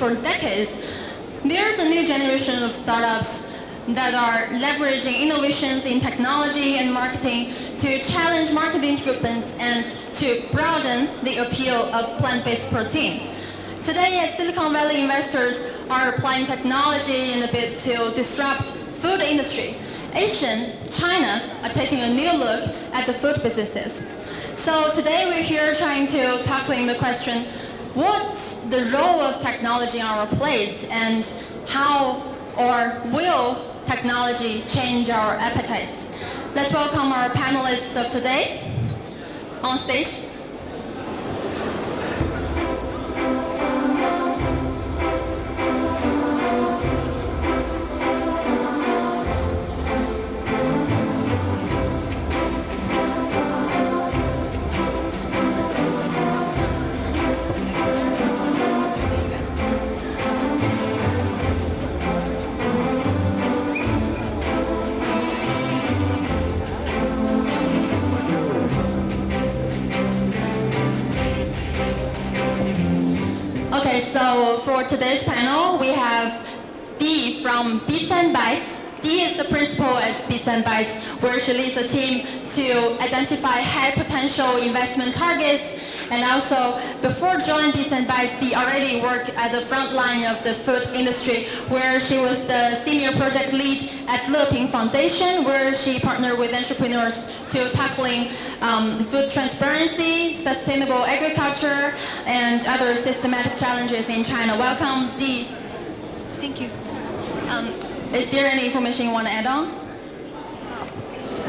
for decades, there's a new generation of startups that are leveraging innovations in technology and marketing to challenge marketing treatments and to broaden the appeal of plant-based protein. Today at Silicon Valley, investors are applying technology in a bid to disrupt food industry. Asia, China are taking a new look at the food businesses. So today we're here trying to tackling the question, what's the role of technology on our plate and how or will technology change our appetites? Let's welcome our panelists of today on stage. So for today's panel, we have Dee from Beats and Bites. Dee is the principal at Beats and Bites, where she leads a team to identify high potential investment targets. And also, before joining Beats and Bites, Dee already worked at the front line of the food industry, where she was the senior project lead at Leping Foundation, where she partnered with entrepreneurs to tackling food transparency, sustainable agriculture, and other systematic challenges in China. Welcome, Dee. Thank you. Is there any information you want to add on?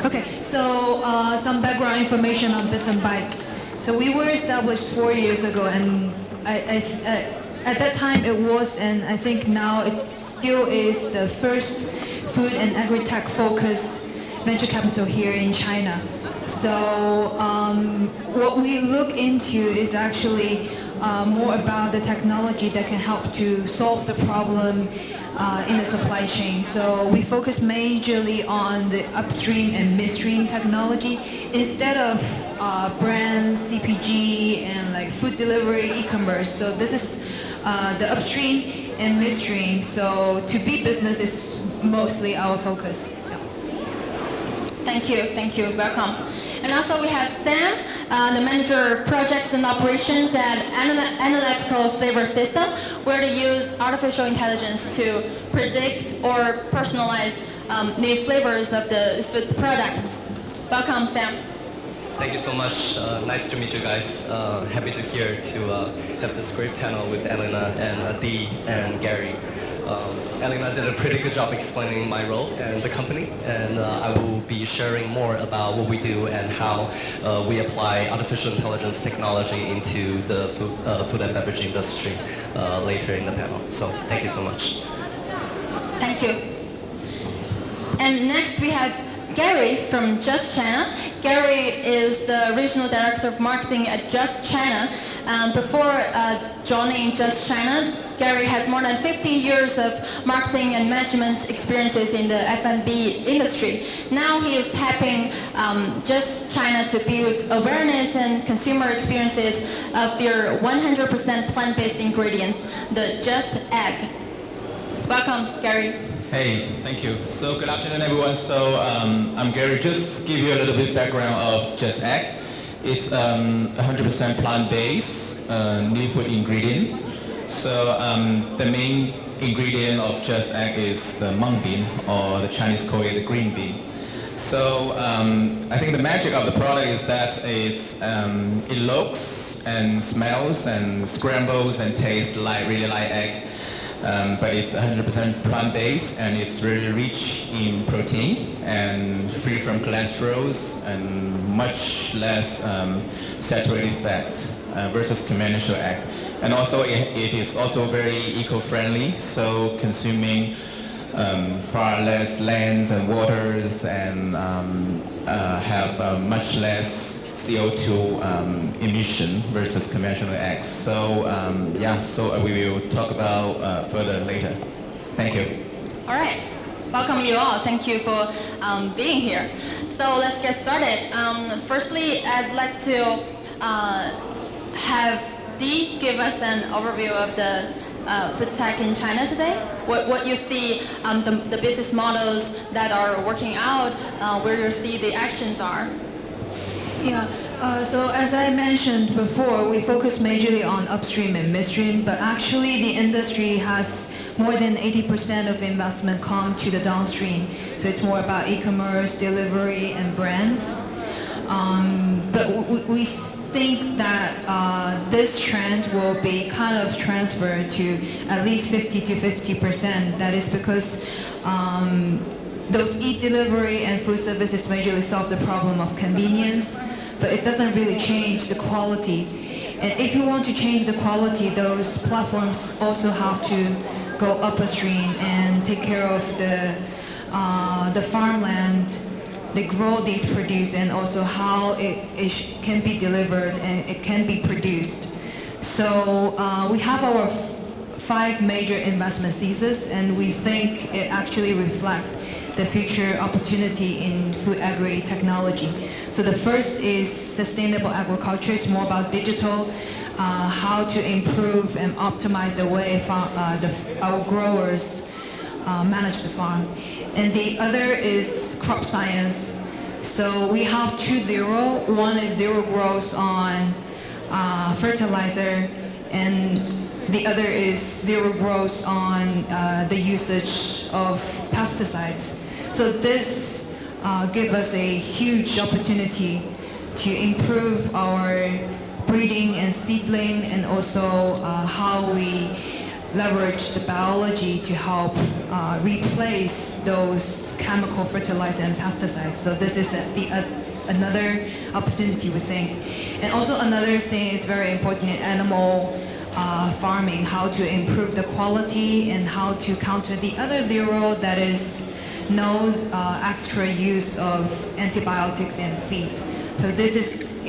Okay, so some background information on Bits and Bytes. So we were established 4 years ago, and at that time it was, and I think now it still is, the first food and agri-tech focused venture capital here in China. So what we look into is actually more about the technology that can help to solve the problem in the supply chain. So we focus majorly on the upstream and midstream technology instead of brands, CPG, and like food delivery, e-commerce. So this is the upstream and midstream. So to be business is mostly our focus. Thank you, welcome. And also we have Sam, the manager of projects and operations at Analytical Flavor System, where they use artificial intelligence to predict or personalize new flavors of the food products. Welcome, Sam. Thank you so much. Nice to meet you guys. Happy to here to have this great panel with Elena and Dee and Gary. Elena did a pretty good job explaining my role and the company, and I will be sharing more about what we do and how we apply artificial intelligence technology into the food and beverage industry later in the panel. So thank you so much. Thank you. And next we have Gary from Just China. Gary is the regional director of marketing at Just China. Before joining Just China, Gary has more than 15 years of marketing and management experiences in the F&B industry. Now he is helping Just China to build awareness and consumer experiences of their 100% plant-based ingredients, the Just Egg. Welcome, Gary. Hey, thank you. So good afternoon, everyone. So I'm Gary. Just give you a little bit background of Just Egg. It's 100% plant-based new food ingredient. So the main ingredient of Just Egg is the mung bean, or the Chinese call it the green bean. So I think the magic of the product is that it looks and smells and scrambles and tastes really like egg. But it's 100% plant-based, and it's really rich in protein and free from cholesterols and much less saturated fat versus conventional egg. And also it is also very eco-friendly, so consuming far less lands and waters, and have much less CO2 emission versus conventional eggs. So so we will talk about further later. Thank you. All right. Welcome you all. Thank you for being here. So let's get started. Firstly, I'd like to have Dee give us an overview of the food tech in China today? What you see the business models that are working out, where you see the actions are? Yeah, so as I mentioned before, we focus majorly on upstream and midstream, but actually the industry has more than 80% of investment come to the downstream. So it's more about e-commerce, delivery, and brands. But we think that this trend will be kind of transferred to at least 50 to 50%. That is because those e-delivery and food services majorly solve the problem of convenience, but it doesn't really change the quality. And if you want to change the quality, those platforms also have to go upstream and take care of the farmland. They grow these produce and also how it can be delivered and it can be produced. So we have our 5 major investment theses, and we think it actually reflects the future opportunity in food agri-technology. So the first is sustainable agriculture. It's more about digital, how to improve and optimize the way our growers manage the farm. And the other is crop science. So we have 2.0. One is zero growth on fertilizer, and the other is zero growth on the usage of pesticides. So this gives us a huge opportunity to improve our breeding and seedling, and also how we leverage the biology to help replace those chemical fertilizer and pesticides. So this is another opportunity, we think. And also another thing is very important in animal farming, how to improve the quality and how to counter the other 0, that is no extra use of antibiotics in feed. So this is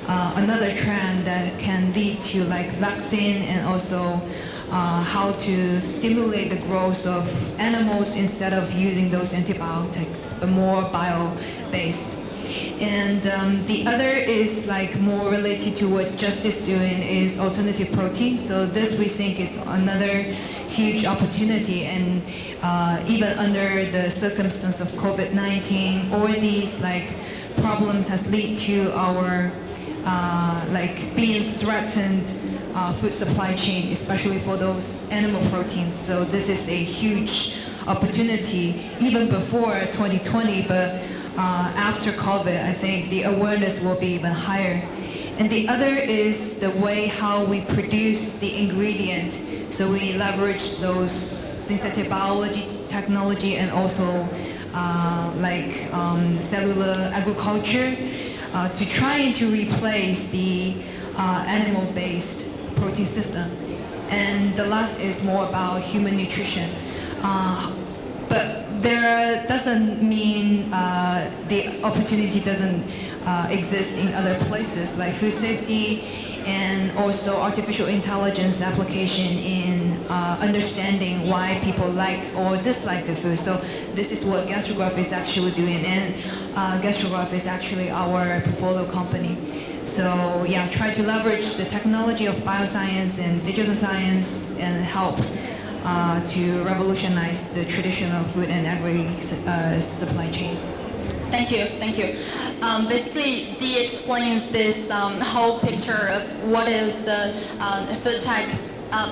another trend that can lead to like vaccine, and also how to stimulate the growth of animals instead of using those antibiotics, but more bio-based. And the other is like more related to what Justice is doing, is alternative protein. So this we think is another huge opportunity, and even under the circumstance of COVID-19, all these like problems has led to our like being threatened food supply chain, especially for those animal proteins. So this is a huge opportunity even before 2020, but after COVID, I think the awareness will be even higher. And the other is the way how we produce the ingredient. So we leverage those synthetic biology technology and also cellular agriculture to try to replace the animal-based protein system. And the last is more about human nutrition. But there doesn't mean the opportunity doesn't exist in other places, like food safety and also artificial intelligence application in understanding why people like or dislike the food. So this is what Gastrograph is actually doing, and Gastrograph is actually our portfolio company. So yeah, try to leverage the technology of bioscience and digital science and help to revolutionize the traditional food and agri supply chain. Thank you. Basically, Dee explains this whole picture of what is the food tech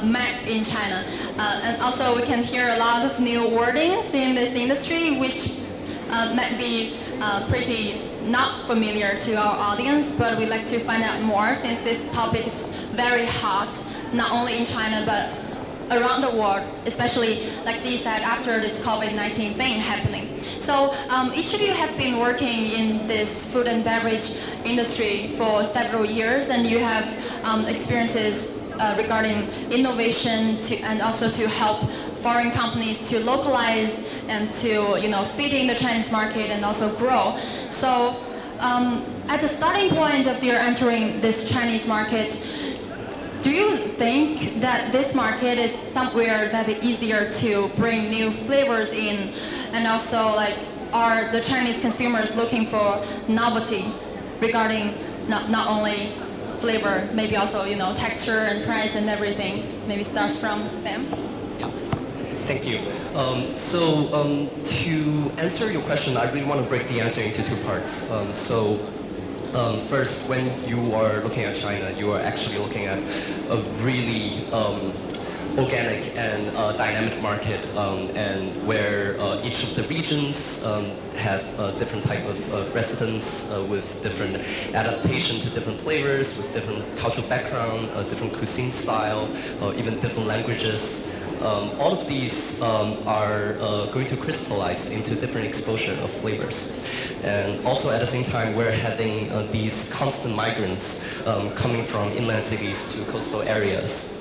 map in China. And also we can hear a lot of new wordings in this industry, which might be pretty not familiar to our audience, but we'd like to find out more since this topic is very hot, not only in China, but around the world, especially like Dee said, after this COVID-19 thing happening. So each of you have been working in this food and beverage industry for several years, and you have experiences regarding innovation and also to help foreign companies to localize and to fit in the Chinese market and also grow. So at the starting point of your entering this Chinese market, do you think that this market is somewhere that is easier to bring new flavors in, and also like are the Chinese consumers looking for novelty regarding not only flavor, maybe also texture and price and everything. Maybe starts from Sam. Yeah. Thank you. To answer your question, I really want to break the answer into two parts. First, when you are looking at China, you are actually looking at a really organic and dynamic market, and where each of the regions have different type of residents with different adaptation to different flavors, with different cultural background, different cuisine style, even different languages. All of these are going to crystallize into different exposure of flavors. And also at the same time, we're having these constant migrants coming from inland cities to coastal areas.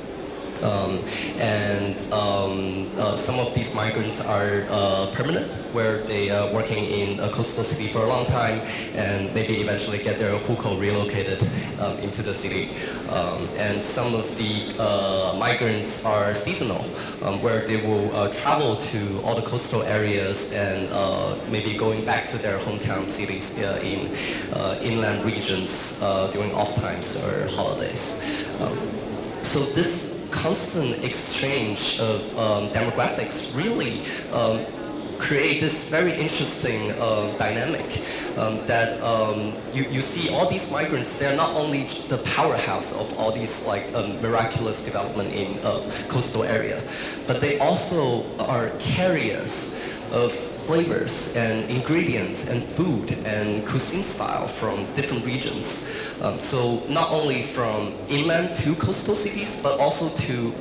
Some of these migrants are permanent, where they are working in a coastal city for a long time and maybe eventually get their hukou relocated into the city. And some of the migrants are seasonal, where they will travel to all the coastal areas and maybe going back to their hometown cities in inland regions during off times or holidays. So this constant exchange of demographics really create this very interesting dynamic that you see all these migrants. They're not only the powerhouse of all these miraculous development in coastal area, but they also are carriers of flavors and ingredients and food and cuisine style from different regions. So not only from inland to coastal cities, but also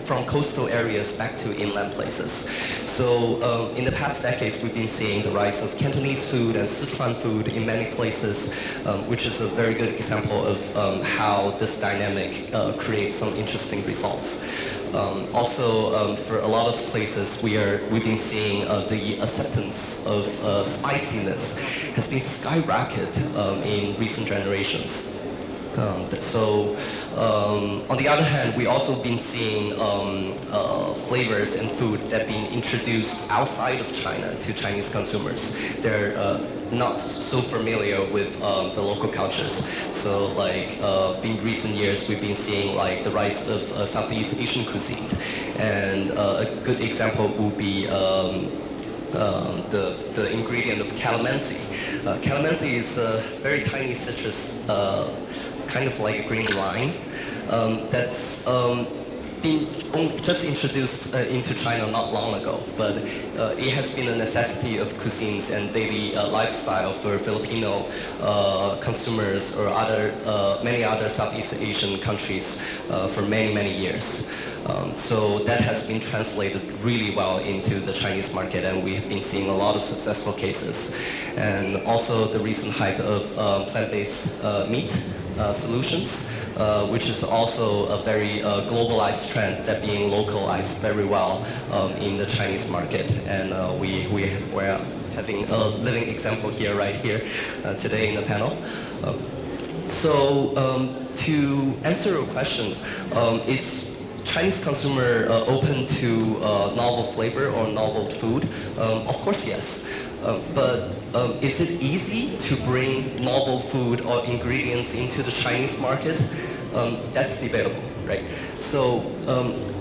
from coastal areas back to inland places. So in the past decades, we've been seeing the rise of Cantonese food and Sichuan food in many places, which is a very good example of how this dynamic creates some interesting results. Also, for a lot of places, we've been seeing the acceptance of spiciness has been skyrocketed in recent generations. On the other hand, we also been seeing flavors and food that being introduced outside of China to Chinese consumers. They're not so familiar with the local cultures. So in recent years, we've been seeing the rise of Southeast Asian cuisine. And a good example would be the ingredient of calamansi. Calamansi is a very tiny citrus, kind of like a green lime, that's been just introduced into China not long ago, but it has been a necessity of cuisines and daily lifestyle for Filipino consumers or many other Southeast Asian countries for many years. So that has been translated really well into the Chinese market, and we have been seeing a lot of successful cases. And also the recent hype of plant-based meat solutions, which is also a very globalized trend that being localized very well in the Chinese market. And we're having a living example right here today in the panel. To answer your question, is Chinese consumer open to novel flavor or novel food? Of course, yes. But is it easy to bring novel food or ingredients into the Chinese market? That's debatable, right? So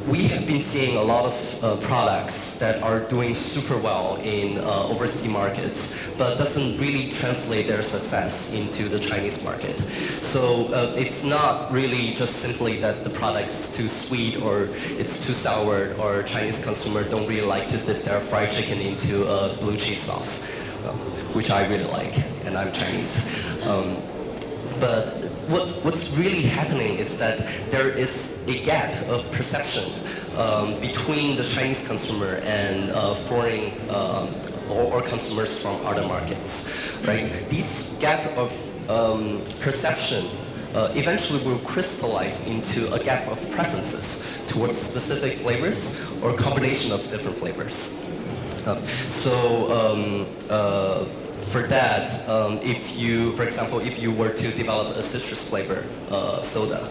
we have been seeing a lot of products that are doing super well in overseas markets, but doesn't really translate their success into the Chinese market. So it's not really just simply that the product's too sweet or it's too sour or Chinese consumer don't really like to dip their fried chicken into a blue cheese sauce, which I really like, and I'm Chinese. But what's really happening is that there is a gap of perception between the Chinese consumer and foreign or consumers from other markets, right? This gap of perception eventually will crystallize into a gap of preferences towards specific flavors or combination of different flavors. For that, for example, if you were to develop a citrus flavor soda,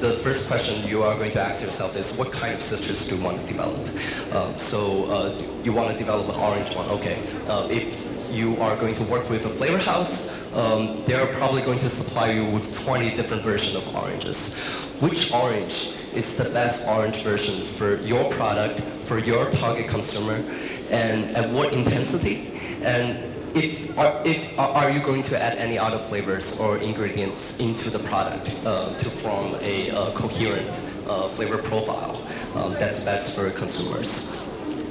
the first question you are going to ask yourself is, what kind of citrus do you want to develop? You want to develop an orange one, okay. If you are going to work with a flavor house, they're probably going to supply you with 20 different versions of oranges. Which orange is the best orange version for your product, for your target consumer, and at what intensity? And are you going to add any other flavors or ingredients into the product to form a coherent flavor profile that's best for consumers?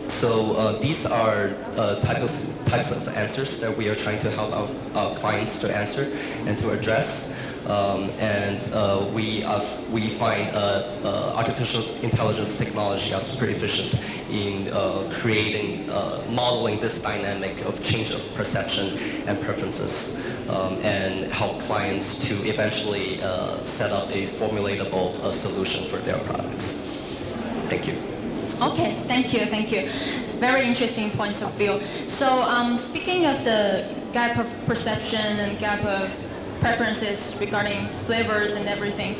So these are types of answers that we are trying to help our clients to answer and to address. We find artificial intelligence technology are super efficient in creating, modeling this dynamic of change of perception and preferences, and help clients to eventually set up a formulatable solution for their products. Thank you. Okay, thank you. Very interesting points of view. So speaking of the gap of perception and gap of preferences regarding flavors and everything,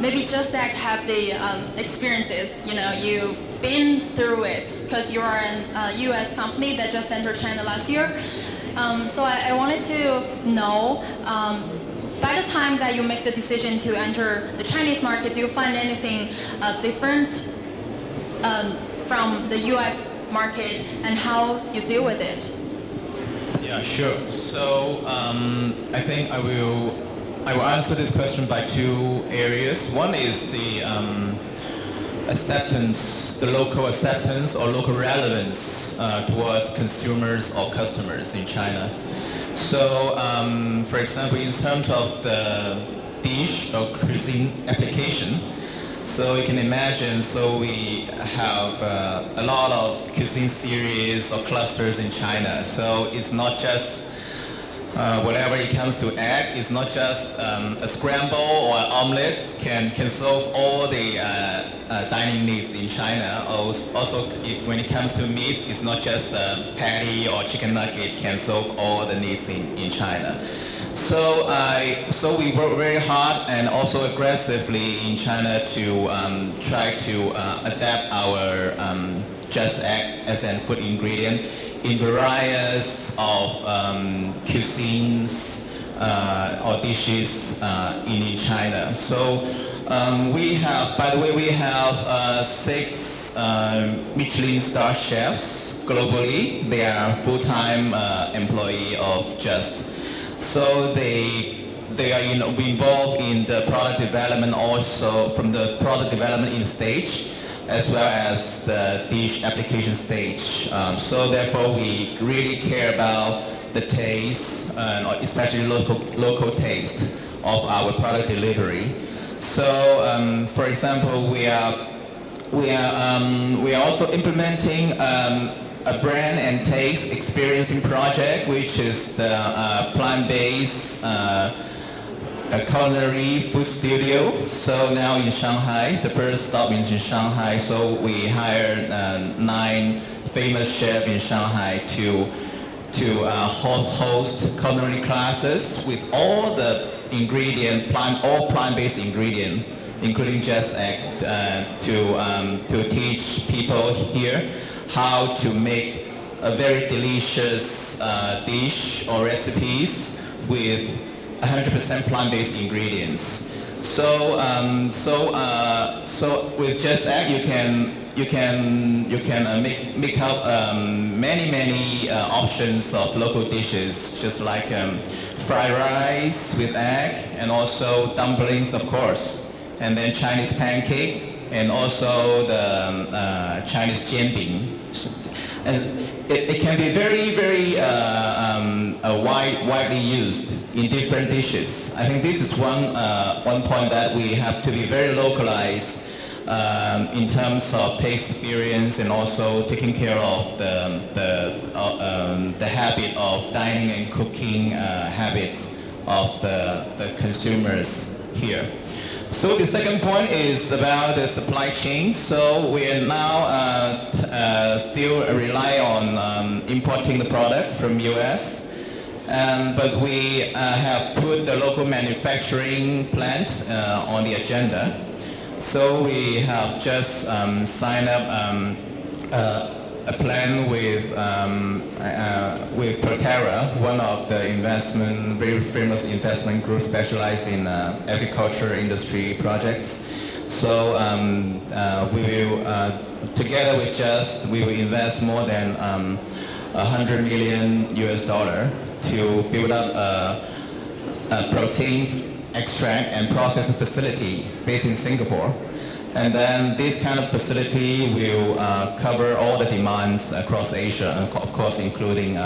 maybe just like have the experiences, you've been through it because you are a US company that just entered China last year. So I wanted to know, by the time that you make the decision to enter the Chinese market, do you find anything different from the US market and how you deal with it? Yeah, sure. So I think I will answer this question by two areas. One is the acceptance, the local acceptance or local relevance towards consumers or customers in China. So, for example, in terms of the dish or cuisine application, so you can imagine, so we have a lot of cuisine series or clusters in China. So it's not just whatever it comes to egg, it's not just a scramble or an omelette can solve all the dining needs in China. Also, when it comes to meats, it's not just patty or chicken nugget can solve all the needs in China. So we work very hard and also aggressively in China to try to adapt our just egg as a food ingredient in various of cuisines or dishes in China. So we have, by the way, we have 6 Michelin star chefs globally. They are full-time employee of Just. So they are involved in the product development also from the product development in stage as well as the dish application stage. So therefore we really care about the taste, especially local taste of our product delivery. So for example, we are also implementing a brand and taste experiencing project, which is the plant-based culinary food studio. So now in Shanghai, the first stop is in Shanghai. So we hired 9 famous chefs in Shanghai to host culinary classes with all the all plant-based ingredient, including just egg, to teach people here how to make a very delicious dish or recipes with 100% plant-based ingredients. So with just egg you can make up many options of local dishes, just like fried rice with egg and also dumplings, of course, and then Chinese pancake and also the Chinese jianbing. And it can be very widely used in different dishes. I think this is one point that we have to be very localized in terms of taste experience and also taking care of the habit of dining and cooking habits of the consumers here. So the second point is about the supply chain. So we are now still rely on importing the product from US, but we have put the local manufacturing plant on the agenda. So we have just signed up a plan with Proterra, one of the very famous investment groups specialized in agriculture industry projects. So we will, together with we will invest more than $100 million to build up a protein extract and processing facility based in Singapore. And then this kind of facility will cover all the demands across Asia, and of course including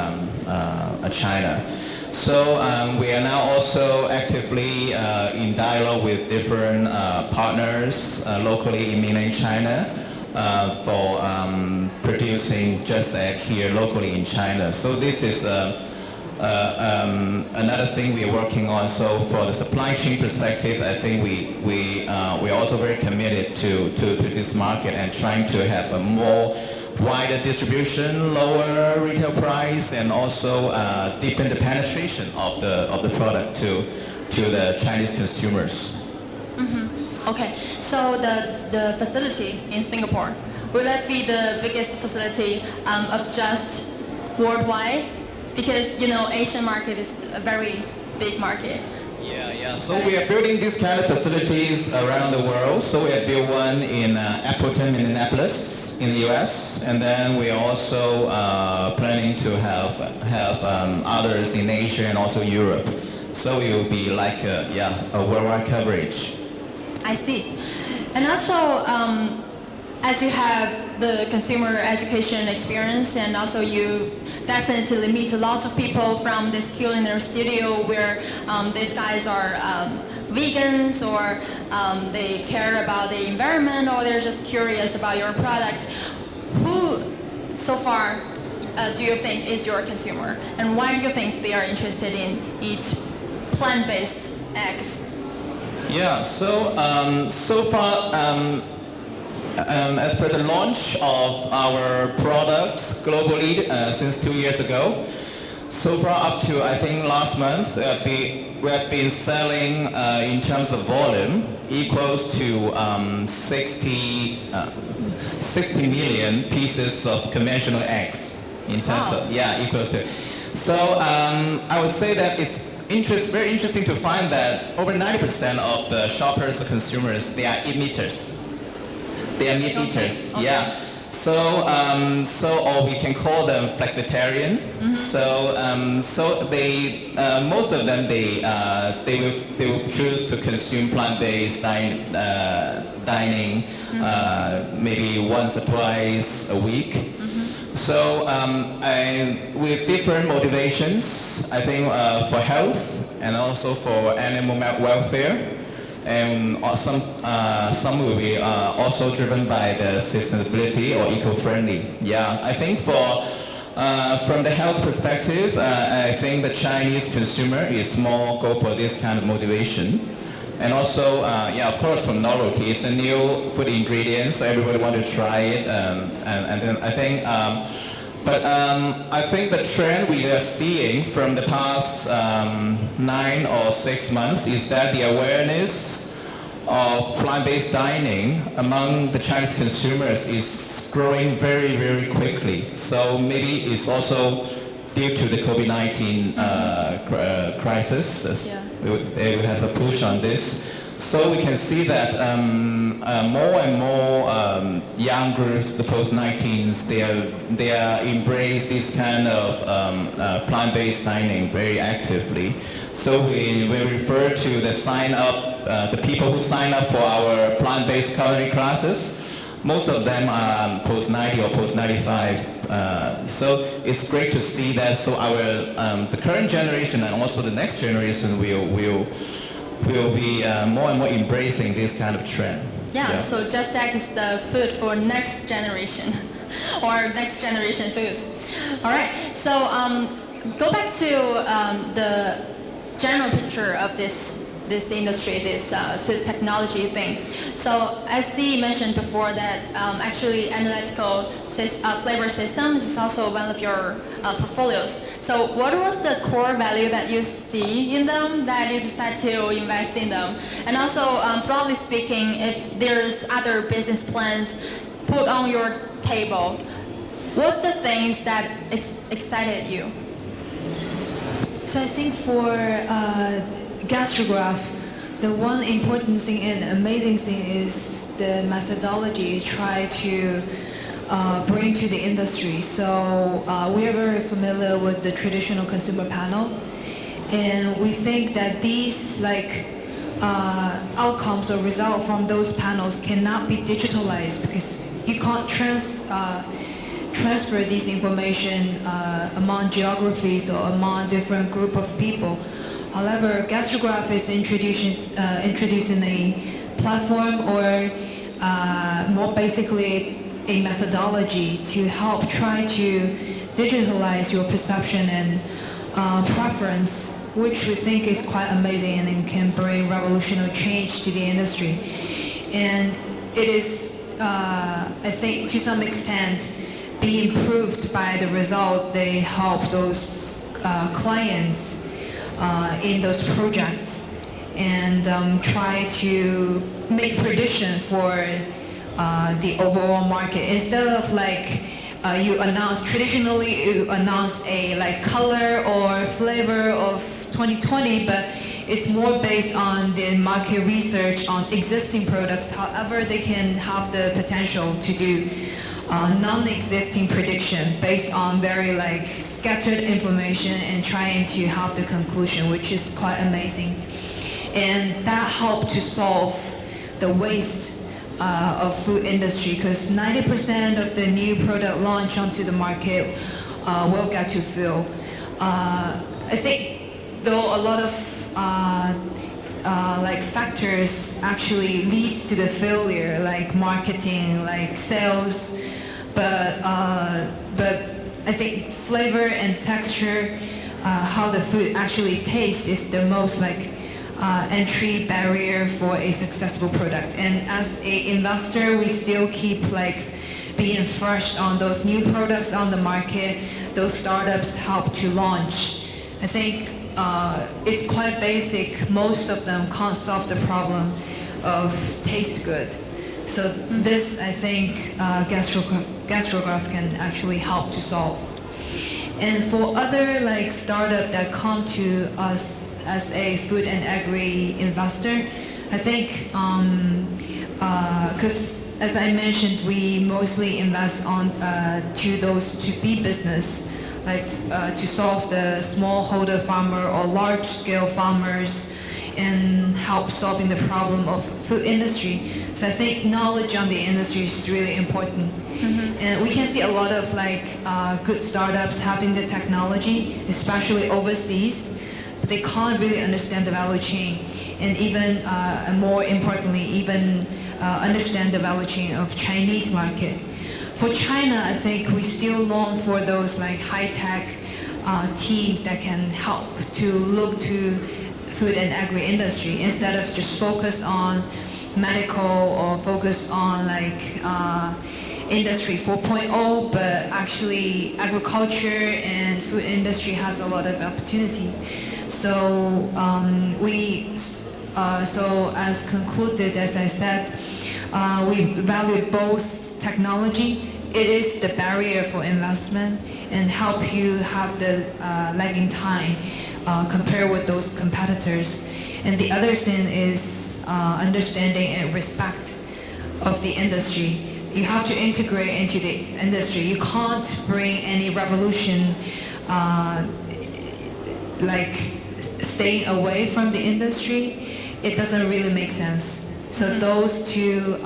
China. So we are now also actively in dialogue with different partners locally in mainland China for producing Just Egg here locally in China. So this is another thing we are working on. So for the supply chain perspective, I think we are also very committed to this market and trying to have a more wider distribution, lower retail price, and also deepen the penetration of the product to the Chinese consumers. Mm-hmm. Okay, so the facility in Singapore, will that be the biggest facility of Just worldwide? Because Asian market is a very big market. Yeah. So we are building these kind of facilities around the world. So we have built one in Appleton, Indianapolis, in the U.S., and then we are also planning to have others in Asia and also Europe. So it will be like a worldwide coverage. I see. And also, as you have the consumer education experience, and also you've definitely meet a lot of people from this culinary studio where these guys are vegans, or they care about the environment, or they're just curious about your product. Who, so far, do you think is your consumer? And why do you think they are interested in eat plant-based eggs? Yeah, so far, as per the launch of our products globally since 2 years ago, so far up to I think last month, we have been selling in terms of volume equals to 60 million pieces of conventional eggs in terms of equals to. So I would say that it's very interesting to find that over 90% of the shoppers or consumers, they are meat eaters. They are meat eaters, Okay. yeah. So or we can call them flexitarian. Mm-hmm. So they most of them they will choose to consume plant-based dining maybe once or twice a week. Mm-hmm. So with different motivations, I think for health and also for animal welfare. And some will be also driven by the sustainability or eco-friendly. Yeah, I think from the health perspective, I think the Chinese consumer is more go for this kind of motivation. And also, of course, from novelty, it's a new food ingredient, so everybody want to try it. And then I think, I think the trend we are seeing from the past 9 or 6 months is that the awareness of plant-based dining among the Chinese consumers is growing very, very quickly. So maybe it's also due to the COVID-19 crisis. They will have a push on this. So we can see that more and more young groups, the post-19s, they are embrace this kind of plant-based dining very actively. So we refer to the the people who sign up for our plant-based culinary classes. Most of them are post-90 or post-95. So it's great to see that. So the current generation and also the next generation will be more and more embracing this kind of trend. Yeah. So Just Egg is the food for next generation, or next generation foods. All right. So go back to the general picture of this industry, this food technology thing. So as Dee mentioned before, that actually analytical flavor systems is also one of your portfolios. So what was the core value that you see in them that you decide to invest in them? And also, broadly speaking, if there's other business plans put on your table, what's the things that excited you? So I think for gastrograph, the one important thing and amazing thing is the methodology try to bring to the industry. So we are very familiar with the traditional consumer panel, and we think that these outcomes or results from those panels cannot be digitalized because you can't transfer this information among geographies or among different group of people. However, gastrograph is introducing a platform or more basically a methodology to help try to digitalize your perception and preference, which we think is quite amazing and can bring revolutionary change to the industry. And it is, I think, to some extent, be improved by the result they help those clients in those projects and try to make prediction for the overall market instead of traditionally you announce a color or flavor of 2020, but it's more based on the market research on existing products. However, they can have the potential to do non-existing prediction based on very scattered information and trying to have the conclusion, which is quite amazing. And that helped to solve the waste of food industry because 90% of the new product launch onto the market will get to fill. I think though a lot of factors actually leads to the failure, like marketing, like sales, but I think flavor and texture, how the food actually tastes is the most entry barrier for a successful product. And as an investor, we still keep being fresh on those new products on the market. Those startups help to launch. I think it's quite basic. Most of them can't solve the problem of taste good. So this, I think, gastrograph can actually help to solve. And for other startup that come to us as a food and agri investor, I think, because as I mentioned, we mostly invest on to those to-be business, to solve the smallholder farmer or large-scale farmers and help solving the problem of food industry. So I think knowledge on the industry is really important. And we can see a lot of good startups having the technology, especially overseas, but they can't really understand the value chain. And even more importantly, even understand the value chain of Chinese market. For China, I think we still long for those high-tech teams that can help to look to food and agri industry instead of just focus on medical or focus on industry 4.0, but actually agriculture and food industry has a lot of opportunity. So so as concluded, as I said, we value both technology. It is the barrier for investment and help you have the lagging time compared with those competitors. And the other thing is understanding and respect of the industry. You have to integrate into the industry. You can't bring any revolution staying away from the industry. It doesn't really make sense. So those two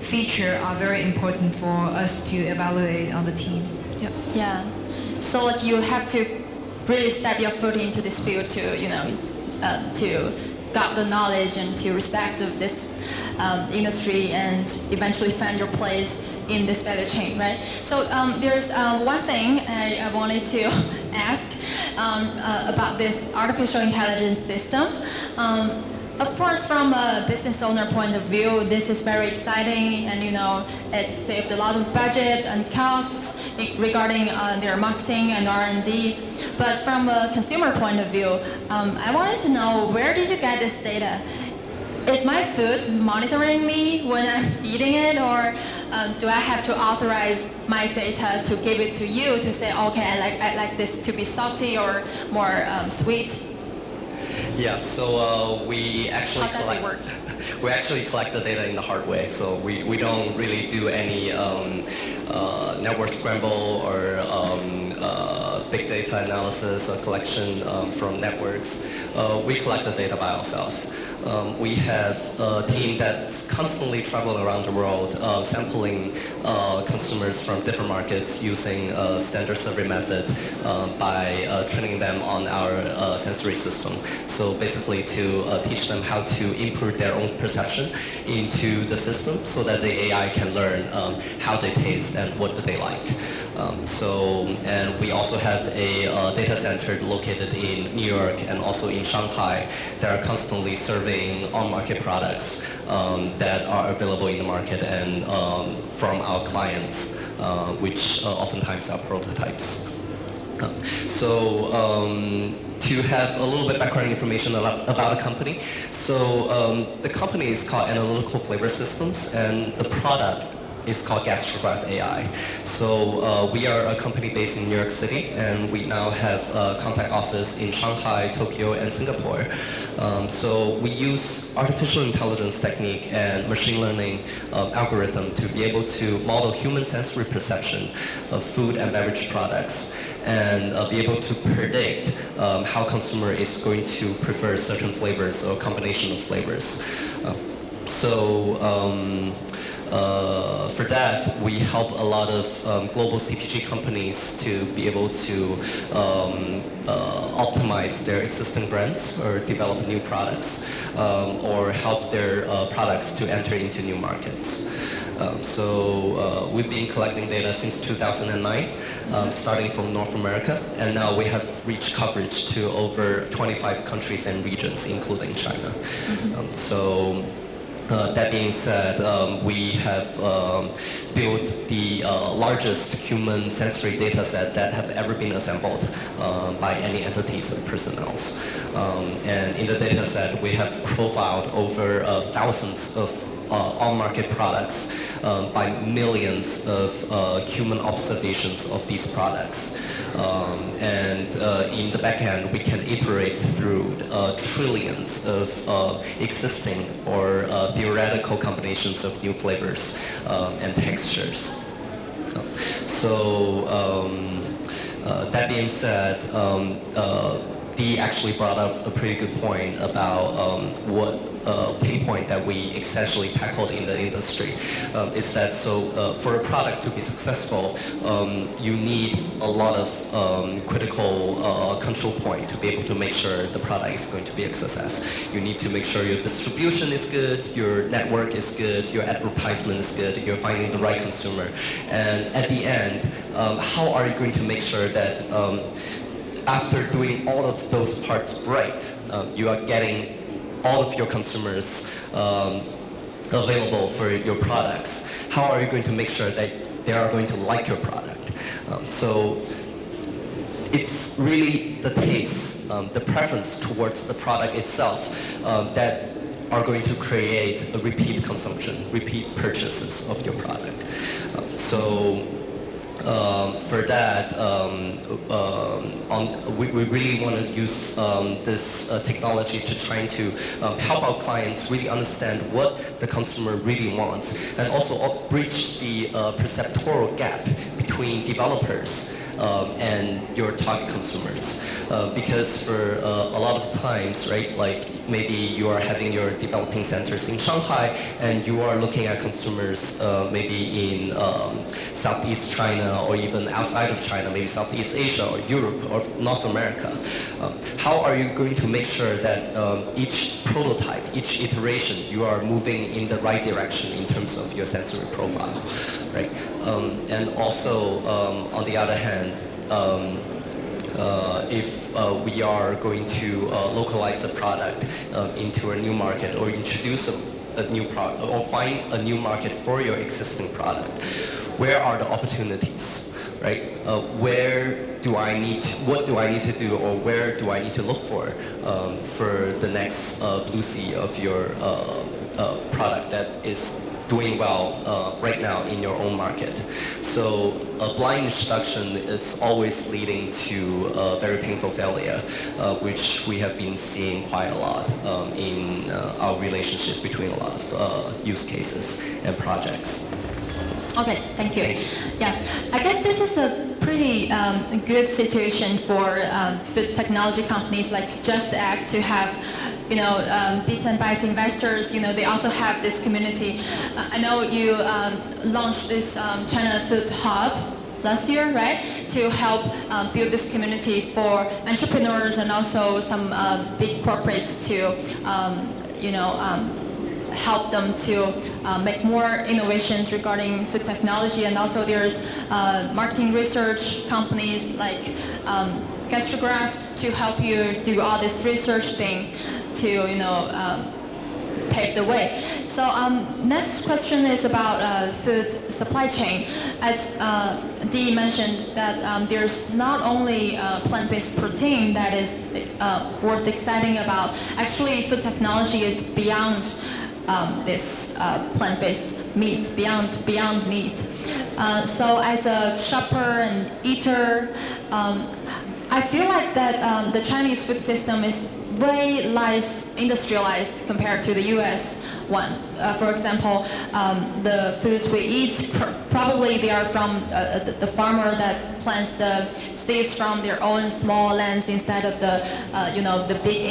features are very important for us to evaluate on the team. Yep. Yeah. So you have to really step your foot into this field to to got the knowledge and to respect this industry and eventually find your place in this value chain, right? So there's one thing I wanted to ask about this artificial intelligence system. Of course, from a business owner point of view, this is very exciting, and it saved a lot of budget and costs regarding their marketing and R&D. But from a consumer point of view, I wanted to know, where did you get this data? is my food monitoring me when I'm eating it, or do I have to authorize my data to give it to you to say, okay, I like this to be salty or more sweet? Yeah, so we actually How does it work? We actually collect the data in the hard way. So we don't really do any network scramble or big data analysis or collection from networks. We collect the data by ourselves. We have a team that's constantly traveling around the world, sampling consumers from different markets using a standard survey method by training them on our sensory system. So basically to teach them how to input their own perception into the system so that the AI can learn how they taste and what do they like. And we also have a data center located in New York and also in Shanghai that are constantly surveying on-market products that are available in the market and from our clients, which oftentimes are prototypes. To have a little bit background information about the company. The company is called Analytical Flavor Systems, and the product is called Gastrograph AI. We are a company based in New York City, and we now have a contact office in Shanghai, Tokyo, and Singapore. We use artificial intelligence technique and machine learning algorithm to be able to model human sensory perception of food and beverage products and be able to predict how consumer is going to prefer certain flavors or combination of flavors. For that, we help a lot of global CPG companies to be able to optimize their existing brands or develop new products or help their products to enter into new markets. We've been collecting data since 2009, starting from North America, and now we have reached coverage to over 25 countries and regions, including China. That being said, we have built the largest human sensory data set that have ever been assembled by any entities or personnel. And in the data set, we have profiled over thousands of on-market products by millions of human observations of these products. In the back end, we can iterate through trillions of existing or theoretical combinations of new flavors and textures. That being said, Dee actually brought up a pretty good point about what pain point that we essentially tackled in the industry. Is that for a product to be successful, you need a lot of critical control point to be able to make sure the product is going to be a success. You need to make sure your distribution is good, your network is good, your advertisement is good, you're finding the right consumer. And at the end, how are you going to make sure that after doing all of those parts right, you are getting all of your consumers available for your products? How are you going to make sure that they are going to like your product? It's really the taste, the preference towards the product itself that are going to create a repeat consumption, repeat purchases of your product. For that, we really want to use this technology to try to help our clients really understand what the consumer really wants, and also bridge the perceptual gap between developers and your target consumers. Because for a lot of times, right, like maybe you are having your developing centers in Shanghai and you are looking at consumers maybe in Southeast China or even outside of China, maybe Southeast Asia or Europe or North America. How are you going to make sure that each prototype, each iteration, you are moving in the right direction in terms of your sensory profile, right? And also, on the other hand, if we are going to localize the product into a new market or introduce a new product or find a new market for your existing product, where are the opportunities? right? What do I need to do, or where do I need to look for the next blue sea of your product that is doing well right now in your own market. So a blind introduction is always leading to a very painful failure, which we have been seeing quite a lot in our relationship between a lot of use cases and projects. Okay, thank you. Thank you. Yeah, I guess this is a pretty good situation for food technology companies like Just Act to have, bits and bytes investors. They also have this community. I know you launched this China Food Hub last year, right? To help build this community for entrepreneurs and also some big corporates to, help them to make more innovations regarding food technology. And also there's marketing research companies like Gastrograph to help you do all this research thing to pave the way. So next question is about food supply chain. As Dee mentioned that there's not only plant-based protein that is worth exciting about. Actually, food technology is beyond this plant-based meats, beyond meat. So as a shopper and eater, I feel like that the Chinese food system is way less industrialized compared to the US one. For example, the foods we eat, probably they are from the farmer that plants the seeds from their own small lands instead of the big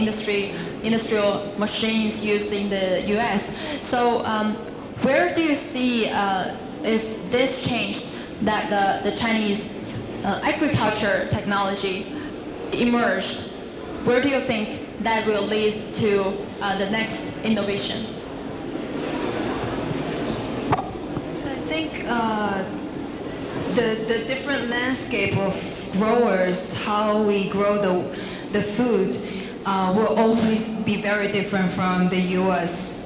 industrial machines used in the US. So where do you see if this changed, that the Chinese agriculture technology emerged, where do you think that will lead to the next innovation? So I think the different landscape of growers, how we grow the food, will always be very different from the US.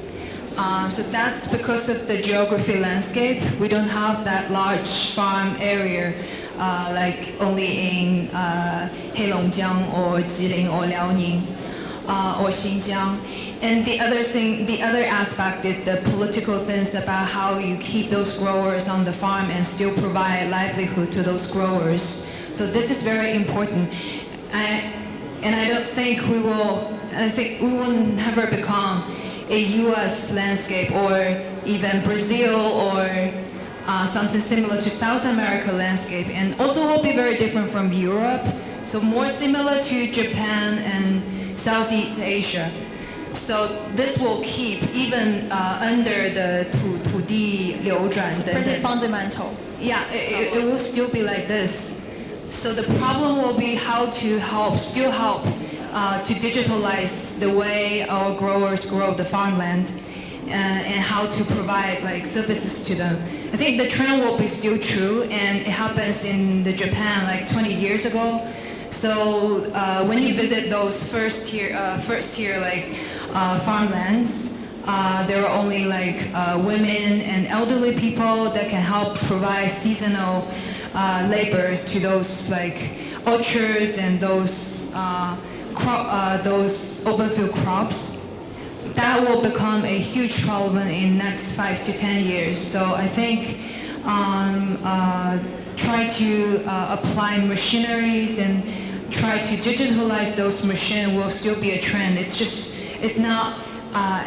So that's because of the geography landscape. We don't have that large farm area like only in Heilongjiang or Jilin or Liaoning or Xinjiang. And the other aspect is the political things about how you keep those growers on the farm and still provide livelihood to those growers. So this is very important. And I think we will never become a US landscape or even Brazil or something similar to South America landscape, and also will be very different from Europe, so more similar to Japan and Southeast Asia. So this will keep even under the 土地流转 Pretty fundamental. Yeah, it will still be like this. So the problem will be how to still help to digitalize the way our growers grow the farmland and how to provide like services to them. I think the trend will be still true, and it happens in the Japan like 20 years ago. So when you visit those first tier like farmlands, there are only like women and elderly people that can help provide seasonal labors to those like orchards and those open field crops. That will become a huge problem in next 5 to 10 years. So I think try to apply machineries and try to digitalize those machines will still be a trend. It's not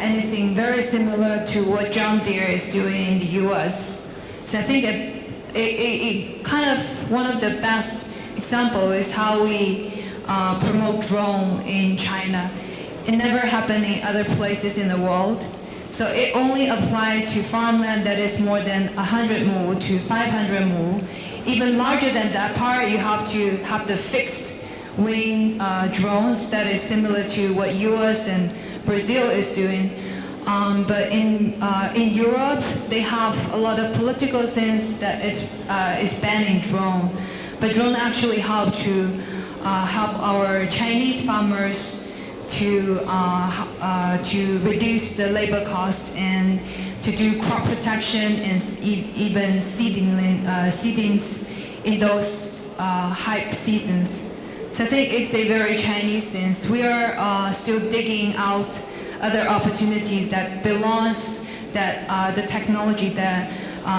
anything very similar to what John Deere is doing in the US. So I think it kind of one of the best example is how we promote drone in China. It never happened in other places in the world. So it only applied to farmland that is more than 100 mu to 500 mu. Even larger than that part, you have to have the fixed wing drones that is similar to what US and Brazil is doing. But in Europe, they have a lot of political things that is banning drone. But drone actually help our Chinese farmers to reduce the labor costs and to do crop protection and even seedings in those hype seasons. So I think it's a very Chinese sense. We are still digging out other opportunities that belongs, that the technology that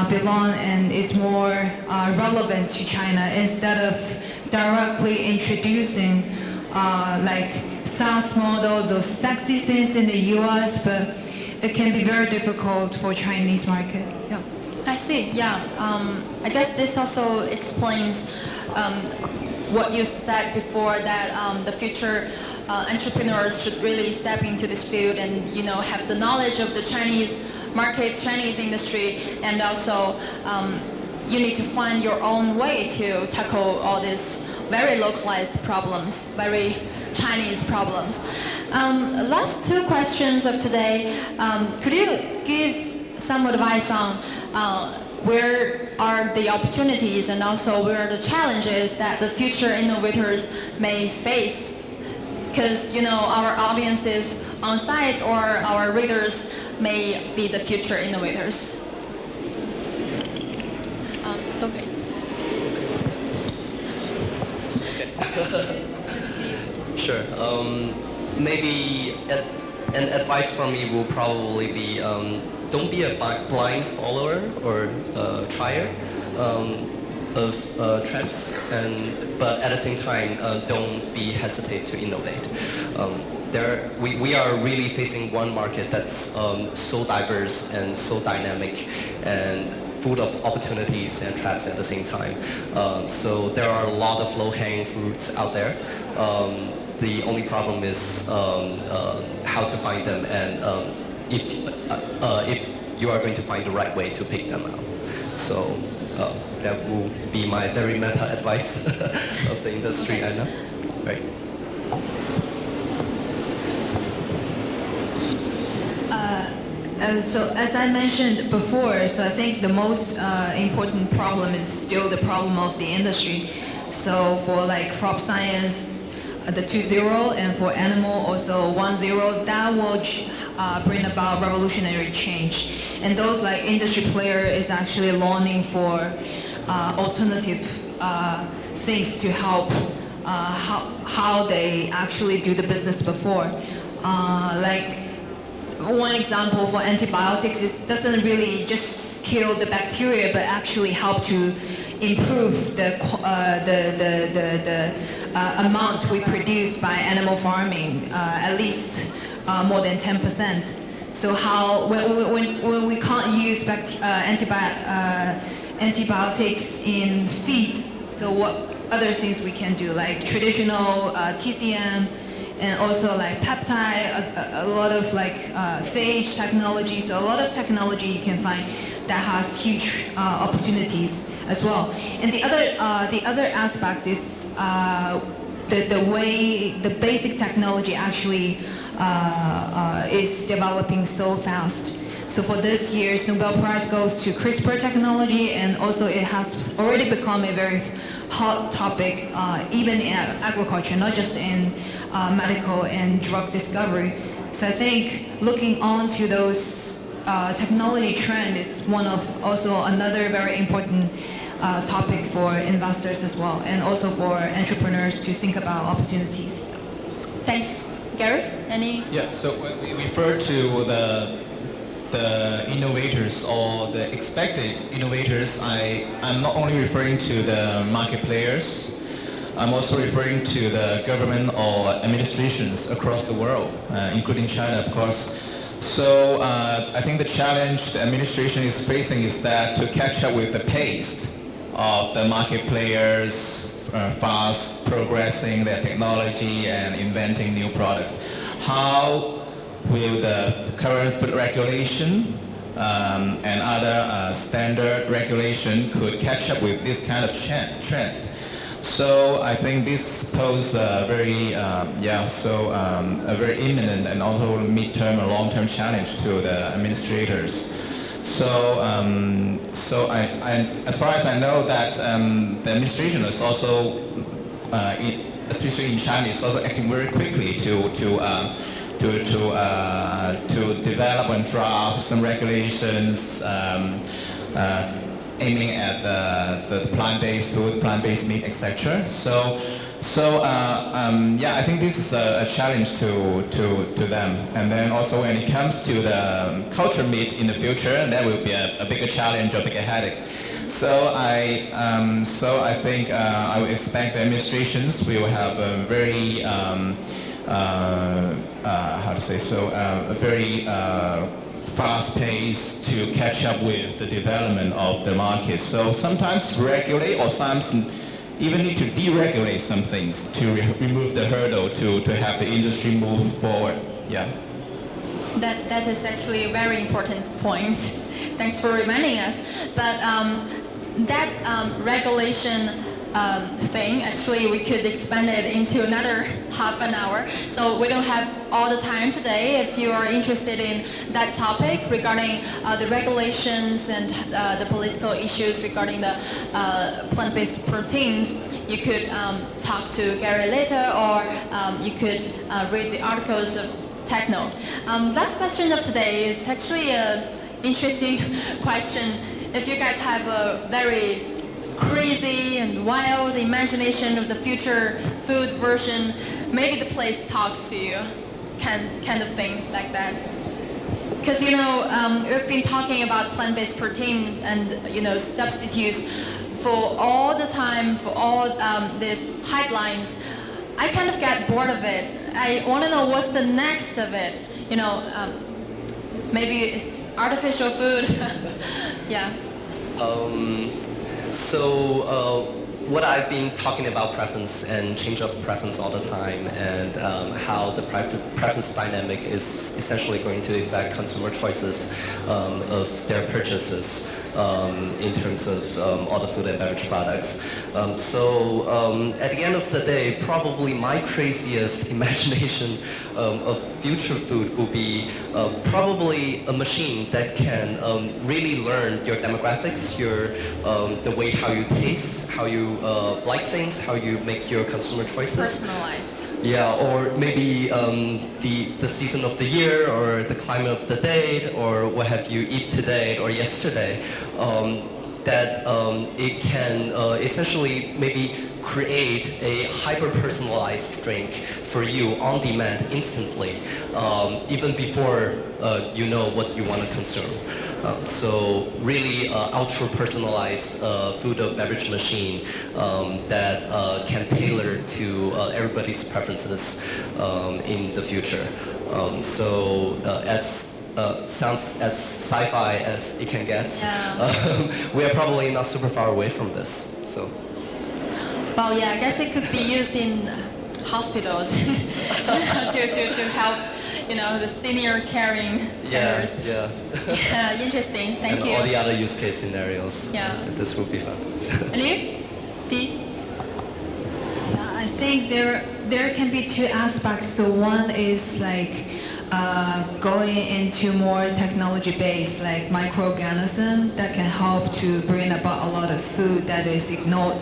belong and is more relevant to China, instead of directly introducing like SaaS model, those sexy things in the US, but it can be very difficult for Chinese market. Yeah. I see. Yeah. I guess this also explains what you said before, that the future entrepreneurs should really step into this field and have the knowledge of the Chinese market, Chinese industry, and also you need to find your own way to tackle all these very localized problems, very Chinese problems. Last two questions of today. Could you give some advice on where are the opportunities and also where are the challenges that the future innovators may face? Because our audiences on site or our readers may be the future innovators. Okay. Sure. Maybe an advice from me will probably be don't be a blind follower or trier of trends, but at the same time, don't be hesitate to innovate. We are really facing one market that's so diverse and so dynamic and full of opportunities and traps at the same time. So there are a lot of low-hanging fruits out there. The only problem is how to find them, and if you are going to find the right way to pick them out. So that will be my very meta advice of the industry, I know. Right. So as I mentioned before, so I think the most important problem is still the problem of the industry. So for like crop science, the 2.0, and for animal also 1.0, that will bring about revolutionary change. And those like industry player is actually longing for alternative things to help how they actually do the business before. Like one example for antibiotics, it doesn't really just kill the bacteria, but actually help to improve the amount we produce by animal farming, at least more than 10%. So when we can't use antibiotics in feed, so what other things we can do, like traditional TCM, and also like peptide, a lot of like phage technology. So a lot of technology you can find that has huge opportunities as well. And the other aspect is the way the basic technology actually is developing so fast. So for this year's Nobel Prize goes to CRISPR technology, and also it has already become a very hot topic, even in agriculture, not just in medical and drug discovery. So I think looking on to those technology trend is one of also another very important topic for investors as well, and also for entrepreneurs to think about opportunities. Thanks. Gary, any? Yeah, so when we refer to the innovators or the expected innovators, I'm not only referring to the market players, I'm also referring to the government or administrations across the world, including China, of course. So I think the challenge the administration is facing is that to catch up with the pace of the market players, fast progressing their technology and inventing new products. How will the current food regulation and other standard regulation could catch up with this kind of trend? So I think this poses a very, a very imminent and also mid-term and long-term challenge to the administrators. So, as far as I know, that the administration is also, especially in China, is also acting very quickly to develop and draft some regulations aiming at the plant-based food, plant-based meat, etc. I think this is a challenge to them. And then also when it comes to the cultured meat in the future, that will be a bigger challenge, a bigger headache. So I think I would expect the administrations will have a very a very fast pace to catch up with the development of the market. So sometimes regulate, or sometimes even need to deregulate some things to remove the hurdle to have the industry move forward. Yeah. That is actually a very important point. Thanks for reminding us. But that regulation thing, actually, we could expand it into another half an hour. So we don't have all the time today. If you are interested in that topic regarding the regulations and the political issues regarding the plant-based proteins, you could talk to Gary later, or you could read the articles of TechNode. Last question of today is actually an interesting question. If you guys have a very crazy and wild imagination of the future food version, maybe the place talks to you, kind of thing like that. Because we've been talking about plant-based protein and substitutes for all the time, for all these headlines. I kind of get bored of it. I want to know what's the next of it. Maybe it's artificial food. Yeah. What I've been talking about preference and change of preference all the time, and how the preference dynamic is essentially going to affect consumer choices of their purchases in terms of all the food and beverage products. At the end of the day, probably my craziest imagination of future food will be probably a machine that can really learn your demographics, the way how you taste, how you like things, how you make your consumer choices. Personalized. Yeah, or maybe the season of the year, or the climate of the day, or what have you eat today or yesterday. That it can essentially maybe create a hyper-personalized drink for you on demand instantly, even before you know what you want to consume. So really ultra-personalized food or beverage machine that can tailor to everybody's preferences in the future. Sounds as sci-fi as it can get. Yeah. We are probably not super far away from this. So. Well, yeah, I guess it could be used in hospitals to help, the senior caring centers. Yeah. Yeah, interesting. Thank you. And all the other use case scenarios. Yeah. This will be fun. And you, Dee? I think there can be two aspects. So one is like going into more technology-based, like microorganism that can help to bring about a lot of food that is ignored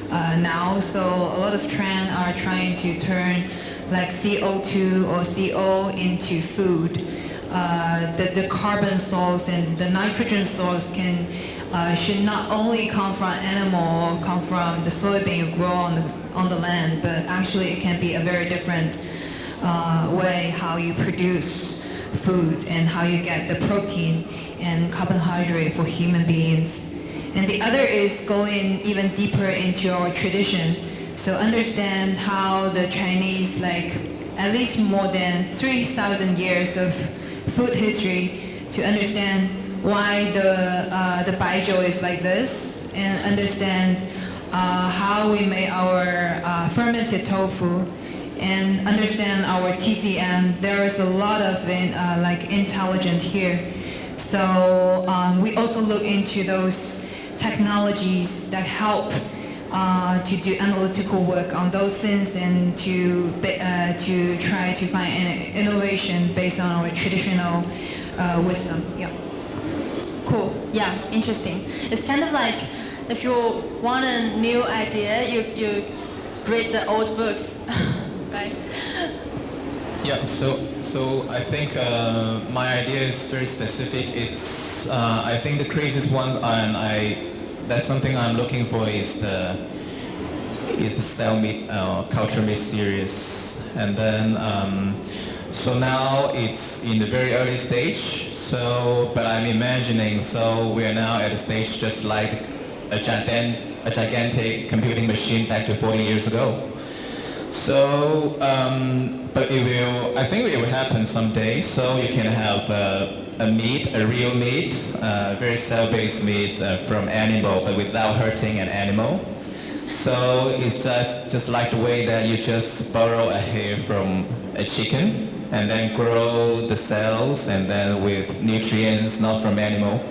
now. So a lot of trends are trying to turn like CO2 or CO into food. The carbon source and the nitrogen source should not only come from animal or come from the soybean you grow on the land, but actually it can be a very different way how you produce food and how you get the protein and carbohydrate for human beings. And the other is going even deeper into our tradition. So understand how the Chinese, like at least more than 3,000 years of food history, to understand why the baijiu is like this, and understand how we make our fermented tofu, and understand our TCM. There is a lot of intelligence here. So we also look into those technologies that help to do analytical work on those things, and to try to find an innovation based on our traditional wisdom. Yeah. Cool. Yeah, interesting. It's kind of like if you want a new idea, you read the old books, right? Yeah, so I think my idea is very specific. It's I think the craziest one, and I that's something I'm looking for is the cell meat culture meat series. And then so now it's in the very early stage. So, but I'm imagining, so we are now at a stage just like a gigantic computing machine back to 40 years ago. So, but I think it will happen someday. So you can have a real meat, very cell-based meat from animal, but without hurting an animal. So it's just like the way that you just borrow a hair from a chicken and then grow the cells and then with nutrients not from animal.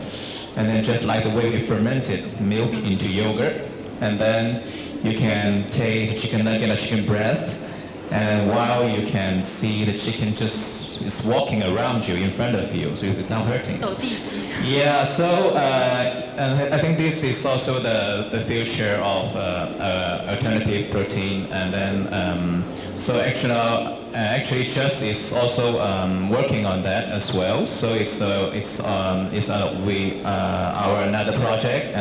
And then just like the way we fermented milk into yogurt. And then you can taste the chicken nugget or chicken breast. And while you can see the chicken just is walking around you in front of you, so without hurting. 走地鸡。 Yeah, so and I think this is also the future of alternative protein, and then so actually Just is also working on that as well. So it's our another project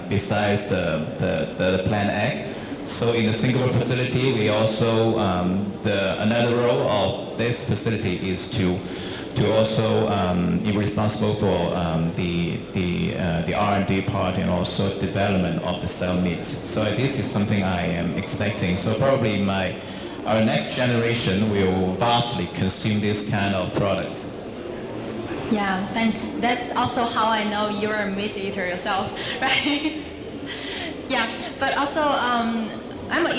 besides the plant egg. So in the Singapore facility, we also another role of this facility is to also be responsible for the R&D part and also development of the cell meat. So this is something I am expecting. So probably our next generation will vastly consume this kind of product. Yeah, thanks. That's also how I know you're a meat eater yourself, right? Yeah, but also I'm a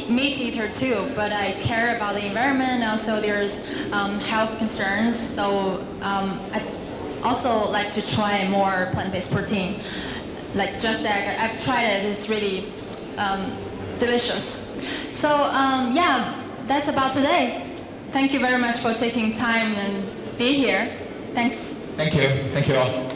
meat eater too, but I care about the environment. Also, there's health concerns, so I also like to try more plant-based protein. Like just egg, I've tried it. It's really delicious. So yeah, that's about today. Thank you very much for taking time and be here. Thanks. Thank you. Thank you all.